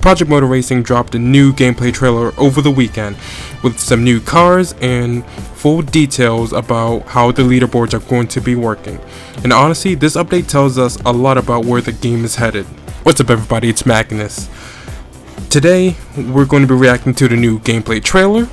Project Motor Racing dropped a new gameplay trailer over the weekend with some new cars and full details about how the leaderboards are going to be working. And honestly, this update tells us a lot about where the game is headed. What's up everybody, it's Magnus. Today, we're going to be reacting to the new gameplay trailer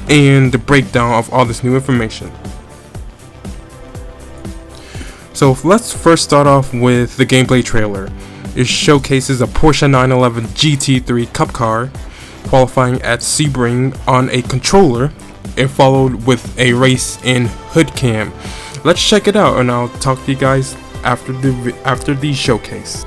and the breakdown of all this new information. So let's first start off with the gameplay trailer. It showcases a Porsche 911 GT3 Cup car qualifying at Sebring on a controller, and followed with a race in hood cam. Let's check it out, and I'll talk to you guys after the showcase.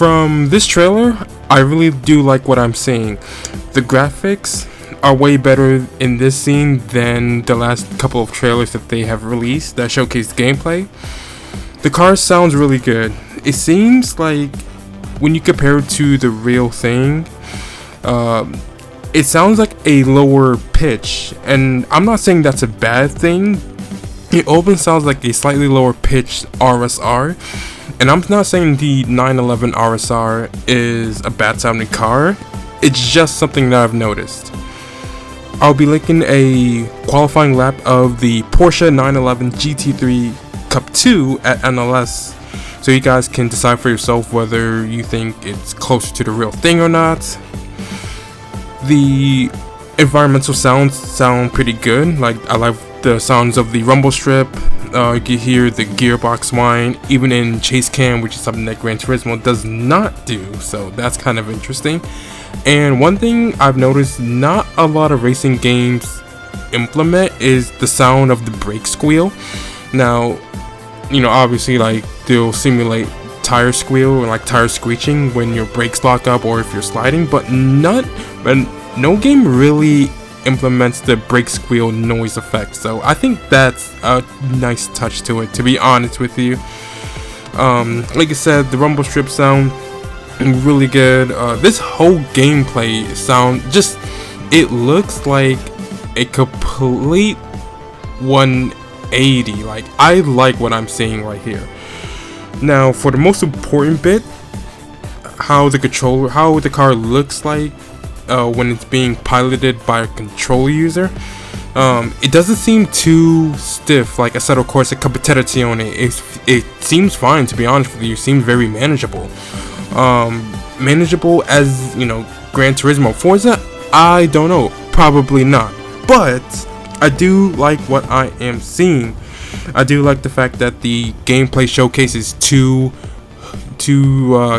From this trailer, I really do like what I'm seeing. The graphics are way better in this scene than the last couple of trailers that they have released that showcase gameplay. The car sounds really good. It seems like when you compare it to the real thing, it sounds like a lower pitch, and I'm not saying that's a bad thing. It often sounds like a slightly lower pitched RSR, and I'm not saying the 911 RSR is a bad sounding car. It's just something that I've noticed. I'll be linking a qualifying lap of the Porsche 911 GT3 Cup 2 at NLS, so you guys can decide for yourself whether you think it's closer to the real thing or not. The environmental sounds sound pretty good. Like, I like the sounds of the rumble strip. You can hear the gearbox whine, even in chase cam, which is something that Gran Turismo does not do, so that's kind of interesting. And one thing I've noticed not a lot of racing games implement is the sound of the brake squeal. Now, you know, obviously, like, they'll simulate tire squeal or like tire screeching when your brakes lock up or if you're sliding, but no game really implements the brake squeal noise effect. So I think that's a nice touch to it, to be honest with you. Like I said, the rumble strip sound really good. This whole gameplay sound, just, it looks like a complete 180. Like, I like what I'm seeing right here. Now, for the most important bit, how the car looks like when it's being piloted by a control user. It doesn't seem too stiff like Assetto Corsa Competizione. It seems fine, to be honest with you. It seems very manageable. Manageable as, you know, Gran Turismo. Forza, I don't know, probably not. But I do like what I am seeing. I do like the fact that the gameplay showcases two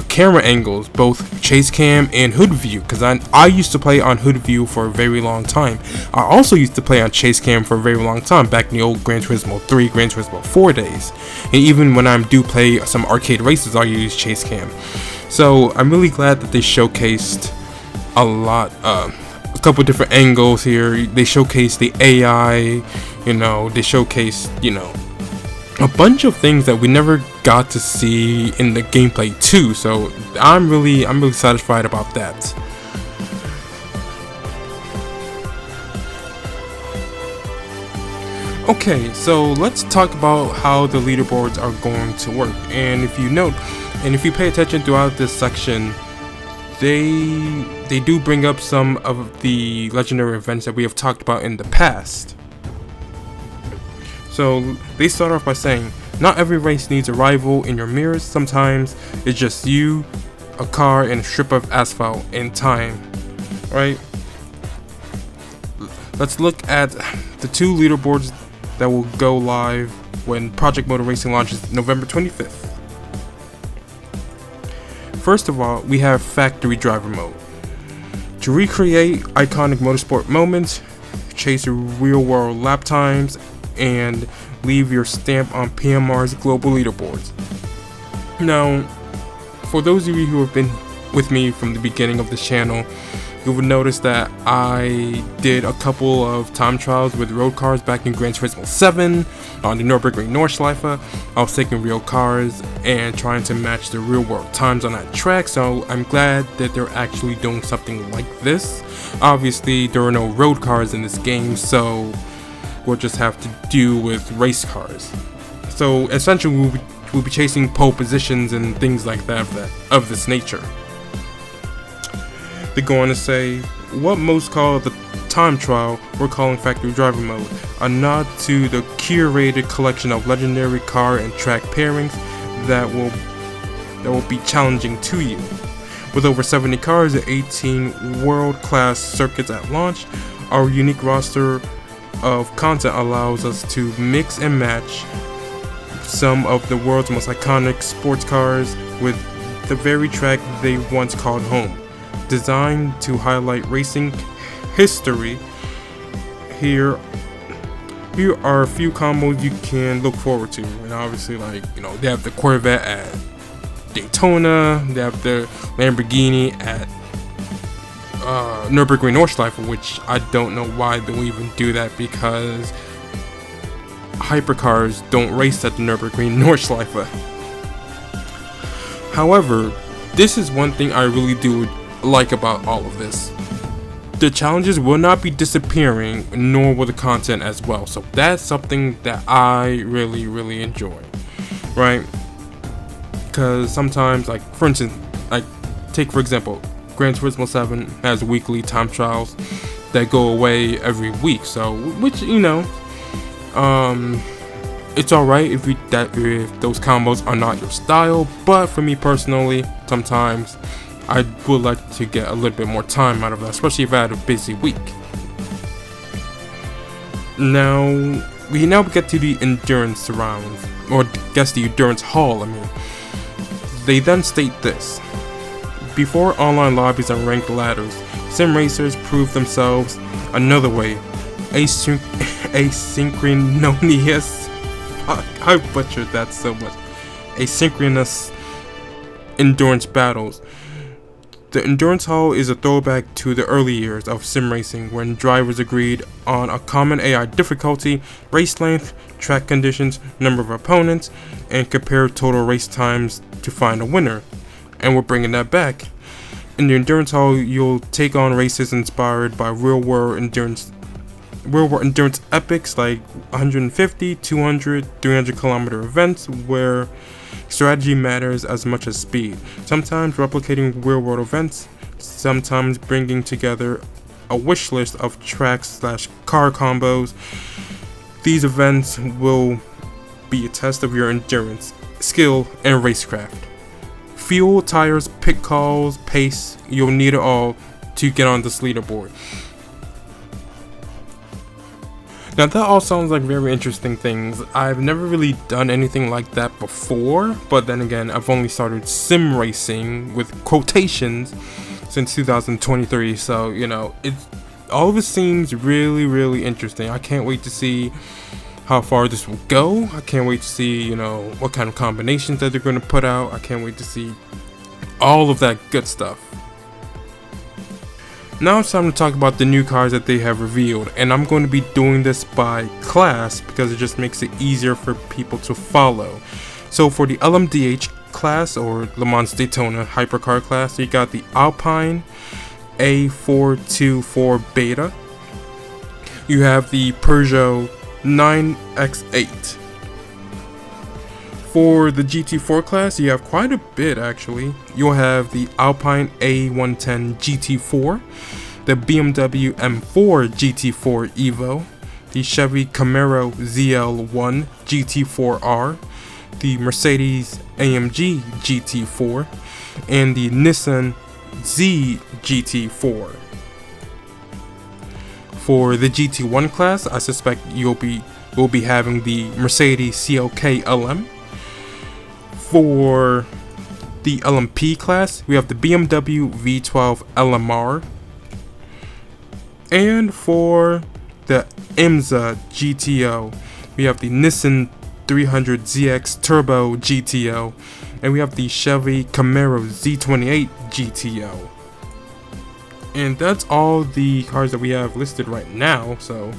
camera angles, both chase cam and hood view, because I used to play on hood view for a very long time. I also used to play on chase cam for a very long time back in the old Gran Turismo 3, Gran Turismo 4 days, and even when I do play some arcade races, I use chase cam. So I'm really glad that they showcased a couple different angles here. They showcased the AI, you know, they showcased, you know, a bunch of things that we never got to see in the gameplay too. So I'm really satisfied about that. Okay, so let's talk about how the leaderboards are going to work. And if you pay attention throughout this section, they do bring up some of the legendary events that we have talked about in the past. So they start off by saying, not every race needs a rival in your mirrors. Sometimes it's just you, a car, and a strip of asphalt and time. Right? Let's look at the two leaderboards that will go live when Project Motor Racing launches November 25th. First of all, we have Factory Driver Mode. To recreate iconic motorsport moments, chase real-world lap times, and leave your stamp on PMR's global leaderboards. Now, for those of you who have been with me from the beginning of this channel, you will notice that I did a couple of time trials with road cars back in Gran Turismo 7 on the Nürburgring Nordschleife. I was taking real cars and trying to match the real world times on that track, so I'm glad that they're actually doing something like this. Obviously, there are no road cars in this game, so we'll just have to do with race cars. So essentially, we'll be chasing pole positions and things like that of this nature. They go on to say, what most call the time trial, we're calling Factory Driver Mode, a nod to the curated collection of legendary car and track pairings that will be challenging to you. With over 70 cars and 18 world-class circuits at launch, our unique roster of content allows us to mix and match some of the world's most iconic sports cars with the very track they once called home. Designed to highlight racing history, here are a few combos you can look forward to. And obviously, like, you know, they have the Corvette at Daytona. They have the Lamborghini at Nürburgring Nordschleife, which I don't know why they even do that, because hypercars don't race at the Nürburgring Nordschleife. However, this is one thing I really do like about all of this. The challenges will not be disappearing, nor will the content as well. So that's something that I really enjoy, right? Because sometimes, like for instance, like take for example, Gran Turismo 7 has weekly time trials that go away every week. So, which it's alright if those combos are not your style. But for me personally, sometimes I would like to get a little bit more time out of that, especially if I had a busy week. Now we get to the endurance rounds, or I guess the endurance hall. They then state this: before online lobbies and ranked ladders, sim racers prove themselves another way. Asynchronous. I butchered that so much. Asynchronous endurance battles. The Endurance Hall is a throwback to the early years of sim racing, when drivers agreed on a common AI difficulty, race length, track conditions, number of opponents, and compared total race times to find a winner. And we're bringing that back. In the Endurance Hall, you'll take on races inspired by real-world endurance epics like 150, 200, 300 kilometer events where strategy matters as much as speed, sometimes replicating real-world events, sometimes bringing together a wish list of tracks/car combos. These events will be a test of your endurance, skill, and racecraft. Fuel, tires, pit calls, pace, you'll need it all to get on this leaderboard. Now that all sounds like very interesting things. I've never really done anything like that before, but then again, I've only started sim racing with quotations since 2023, so all of it seems really interesting. I can't wait to see how far this will go. I can't wait to see what kind of combinations that they're going to put out. I can't wait to see all of that good stuff. Now it's time to talk about the new cars that they have revealed, and I'm going to be doing this by class because it just makes it easier for people to follow. So for the LMDH class, or Le Mans Daytona hypercar class, you got the Alpine A424 Beta. You have the Peugeot 9X8. For the GT4 class, you have quite a bit actually. You'll have the Alpine A110 GT4, the BMW M4 GT4 Evo, the Chevy Camaro ZL1 GT4R, the Mercedes AMG GT4, and the Nissan Z GT4. For the GT1 class, I suspect we'll be having the Mercedes CLK LM. For the LMP class, we have the BMW V12 LMR. And for the IMSA GTO, we have the Nissan 300ZX Turbo GTO. And we have the Chevy Camaro Z28 GTO. And that's all the cars that we have listed right now. So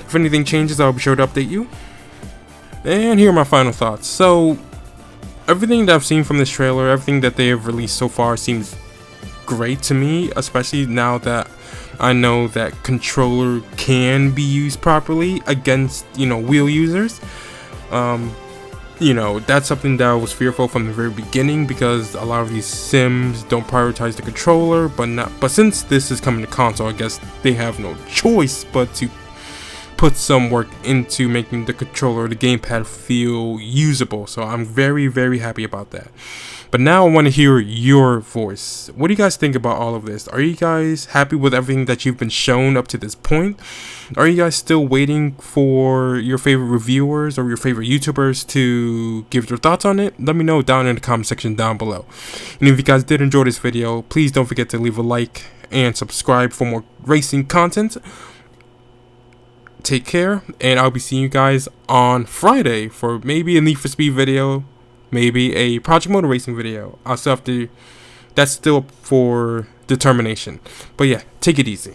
if anything changes, I'll be sure to update you. And here are my final thoughts. So everything that I've seen from this trailer, everything that they have released so far seems great to me, especially now that I know that controller can be used properly against, wheel users. That's something that I was fearful from the very beginning, because a lot of these sims don't prioritize the controller, but since this is coming to console, I guess they have no choice but to put some work into making the controller, the gamepad, feel usable. So I'm very happy about that. But now I want to hear your voice. What do you guys think about all of this? Are you guys happy with everything that you've been shown up to this point? Are you guys still waiting for your favorite reviewers or your favorite YouTubers to give their thoughts on it? Let me know down in the comment section down below. And if you guys did enjoy this video, please don't forget to leave a like and subscribe for more racing content. Take care, and I'll be seeing you guys on Friday for maybe a Need for Speed video. maybe a project mode racing video. I'll still have to, that's still for determination. But yeah, take it easy.